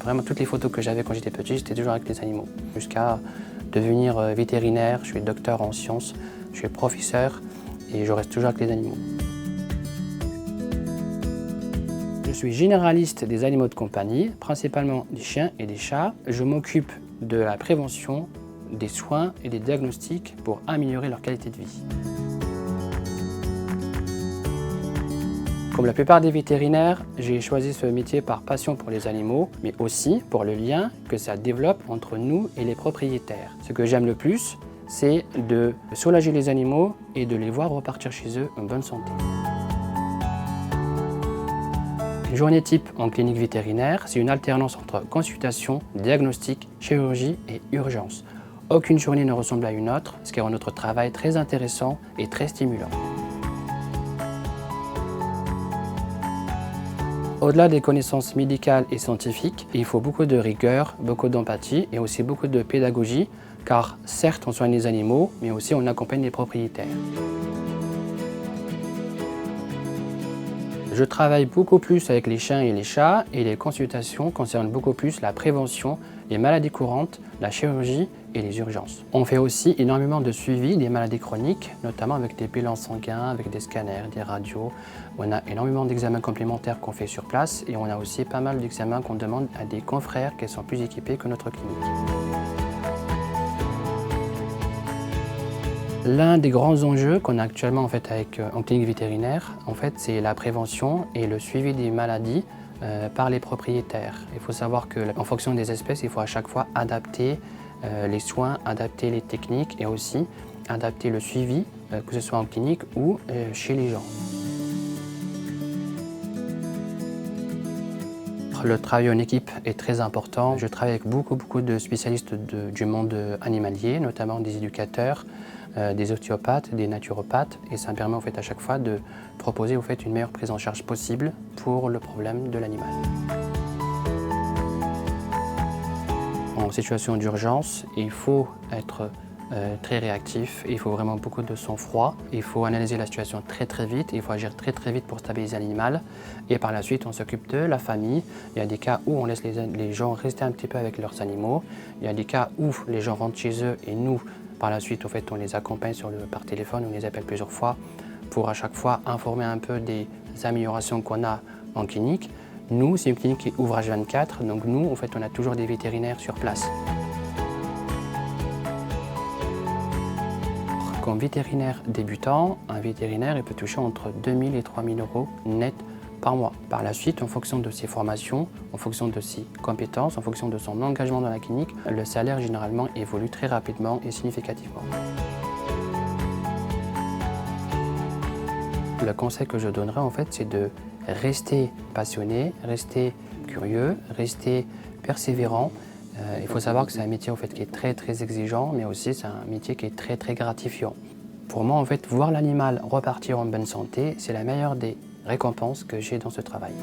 Vraiment, toutes les photos que j'avais quand j'étais petit, j'étais toujours avec les animaux. Jusqu'à devenir vétérinaire, je suis docteur en sciences, je suis professeur et je reste toujours avec les animaux. Je suis généraliste des animaux de compagnie, principalement des chiens et des chats. Je m'occupe de la prévention, des soins et des diagnostics pour améliorer leur qualité de vie. Comme la plupart des vétérinaires, j'ai choisi ce métier par passion pour les animaux, mais aussi pour le lien que ça développe entre nous et les propriétaires. Ce que j'aime le plus, c'est de soulager les animaux et de les voir repartir chez eux en bonne santé. Une journée type en clinique vétérinaire, c'est une alternance entre consultation, diagnostic, chirurgie et urgence. Aucune journée ne ressemble à une autre, ce qui rend notre travail très intéressant et très stimulant. Au-delà des connaissances médicales et scientifiques, il faut beaucoup de rigueur, beaucoup d'empathie et aussi beaucoup de pédagogie, car certes on soigne les animaux, mais aussi on accompagne les propriétaires. Je travaille beaucoup plus avec les chiens et les chats et les consultations concernent beaucoup plus la prévention, les maladies courantes, la chirurgie et les urgences. On fait aussi énormément de suivi des maladies chroniques, notamment avec des bilans sanguins, avec des scanners, des radios. On a énormément d'examens complémentaires qu'on fait sur place et on a aussi pas mal d'examens qu'on demande à des confrères qui sont plus équipés que notre clinique. L'un des grands enjeux qu'on a actuellement en clinique vétérinaire, c'est la prévention et le suivi des maladies par les propriétaires. Il faut savoir qu'en fonction des espèces, il faut à chaque fois adapter les soins, adapter les techniques et aussi adapter le suivi, que ce soit en clinique ou chez les gens. Le travail en équipe est très important. Je travaille avec beaucoup de spécialistes du monde animalier, notamment des éducateurs, des ostéopathes, des naturopathes, et ça me permet à chaque fois de proposer une meilleure prise en charge possible pour le problème de l'animal. En situation d'urgence, il faut être très réactif, il faut vraiment beaucoup de sang-froid, il faut analyser la situation très vite, il faut agir très vite pour stabiliser l'animal et par la suite on s'occupe de la famille. Il y a des cas où on laisse les gens rester un petit peu avec leurs animaux, il y a des cas où les gens rentrent chez eux et nous par la suite on les accompagne par téléphone, on les appelle plusieurs fois pour à chaque fois informer un peu des améliorations qu'on a en clinique. Nous, c'est une clinique qui ouvre H24, donc nous, on a toujours des vétérinaires sur place. Comme vétérinaire débutant, un vétérinaire il peut toucher entre 2 000 et 3 000 euros net par mois. Par la suite, en fonction de ses formations, en fonction de ses compétences, en fonction de son engagement dans la clinique, le salaire généralement évolue très rapidement et significativement. Le conseil que je donnerais c'est de rester passionné, rester curieux, rester persévérant. Il faut savoir que c'est un métier qui est très exigeant, mais aussi c'est un métier qui est très gratifiant. Pour moi, voir l'animal repartir en bonne santé, c'est la meilleure des récompenses que j'ai dans ce travail.